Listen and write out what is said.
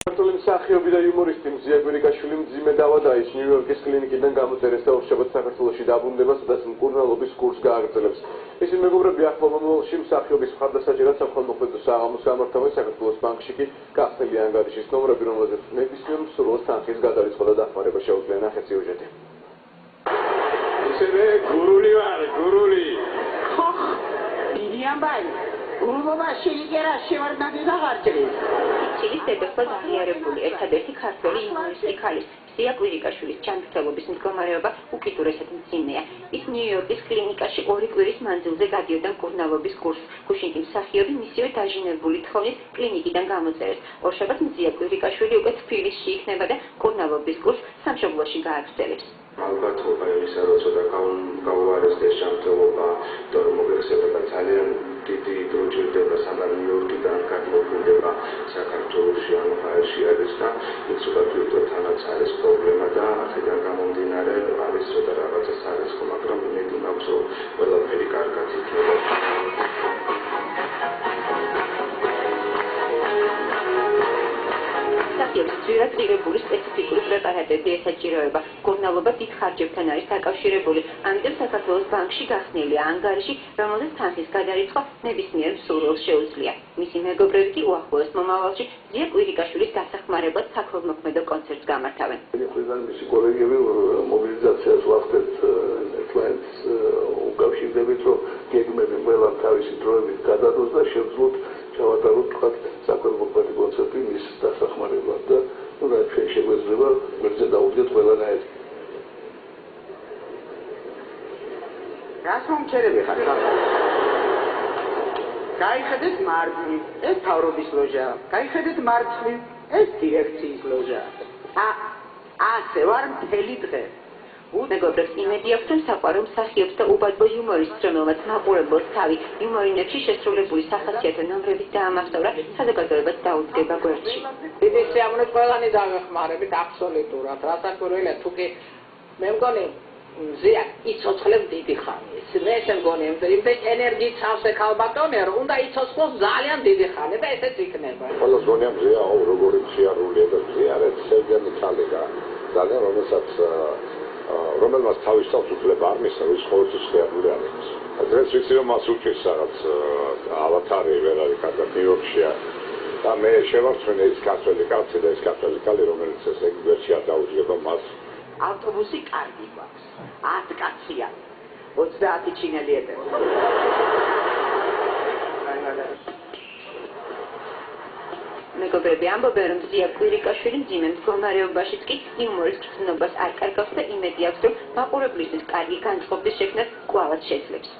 ქართული მსახიობი და იუმორისტი მზია კვირიკაშვილი მძიმე დაავადაა. ის ნიუ-იორკის კლინიკიდან გამოწერეს და ორშაბათს საქართველოში დაბრუნდება, სადაც მკურნალობის კურსს გააგრძელებს. ისინი მეგობრები ახლო მომავალში მსახიობის მხარდასაჭერად საქველმოქმედო საღამოს გამართავენ საქართველოს ბანკში კი გახსნილი ანგარიშის ნომრები, რომელზეც ნებისმიერ მსურველს თანხის გადარიცხვა და დახმარება შეუძლია. ნახეთ სიუჟეტი. ისევე გურული ვარ, გურული. დიდი ამბავი. გურულობა შეიძლება შევარდნადი დაღარჯერეს. ჩილის დედოფალ აღიარებული ერთადერთი ქართველი იუმორისტი ქალის მზია კვირიკაშვილის ჯანმრთელობის მდგომარეობა უკიდურესად მძიმეა. ის ნიუ-იორკის კლინიკაში 2 კვირის მანძილზე გადიოდა მკურნალობის კურსს. გუშინ კი მსახიობი მისივე დაჟინებული თხოვნის კლინიკიდან გამოწერეს. ორშაბათს მზია კვირიკაშვილი უკვე თბილისში იქნება და მკურნალობის კურსს სამშობლოში გააგრძელებს. ალბათ ისა რომ ცოტა გაუარესდეს ჯანმრთელობა, თორემ მოგეხსენებოდა ძალიან დიდი დრო ჭირდება სანამ ნიუ-იორკიდან გადმოგვიდება საქართველოში ან ჰაერში არის და ცოტა თვითონაც არის პრობლემა და აქედან გამომდინარე არის ცოტა რაღაცა სარისკო, მაგრამ იმედი მაქვს რომ ყველაფერი კარგად იქნება. მსახიობის ძვირად ღირებული სპეციფიკური პრეპარატები ესაჭიროება. მკურნალობა დიდ ხარჯებთან არის დაკავშირებული. ამიტომ საქართველოს ბანკში გახსნილია ანგარიში, რომელზეც თანხის გადარიცხვა ნებისმიერ მსურველს შეუძლია. მისი მეგობრები კი უახლოეს მომავალში მზია კვირიკაშვილის დასახმარებლად საქველმოქმედო კონცერტს გამართავენ. მიდან მისი კოლეგები მობილიზაციას ვახდეთ ერთმანეთს უკავშირდებით, რომ გეგმები ყველა თავისი დროებით გადადოს და შევძლოთ ჩავატაროთ თქვათ საქველმოქმედო კონცერტი მის დასახმარებლად და რაც შეგვეძლება მერზე დაუდგეთ ყველანაირად. რას მომჩერები ხარ? გაიხედეთ მარჯვნივ, ეს თავრობის ლოჟა. გაიხედეთ მარცხნივ, ეს დირექციის ლოჟა. ასე ვარ მთელი დღე. მეგობრებს იმედი აქვს, რომ საყვარელ მსახიობს და უბადლო იუმორისტს, რომელმაც მაყურებელს თავი იუმორინებში შესრულებული სახასიათო ნომრებით დაამახსოვრა, საზოგადოებაც დაუდგება გვერდში. დიდი სიამოვნებით ყველანი დავეხმარებით აბსოლუტურად. რასაკვირველია, თუ კი მე მგონი მზია იცოცხლებს დიდი ხანი. მე ესე მგონი, იმდენ ენერგიით სავსე ქალბატონია, რომ უნდა იცოცხლოს ძალიან დიდი ხანი და ესეც იქნება. ყველას გონია მზია როგორი მშიარულია და მზია არის სევდიანი ქალია. ძალიან რომელმაც თავის თავს უფლება არ მისცა, ის ყოველთვის ხეებული არ არის. დღეს ვიცი რომ მას უჭირს რაღაც ავათარი ვერ არის კარგად ნიუ-იორკშია და მე შევარცვენე ის ქართველი კაცი და ის ქართველი ქალი, რომელიც ეს ეგვერში არ დაუჯდება მას. ავტობუსი კარგი გვაქვს. 10 კაცია. 30 ჩინელი ეტევა. მეგობრები ამბობენ, რომ მზია კვირიკაშვილი მძიმე მდგომარეობაშიც კი იუმორის გრძნობას არ კარგავს და იმედი აქვს, რომ მაყურებლისთვის კარგი განწყობის შექმნას კვლავაც შეძლებს.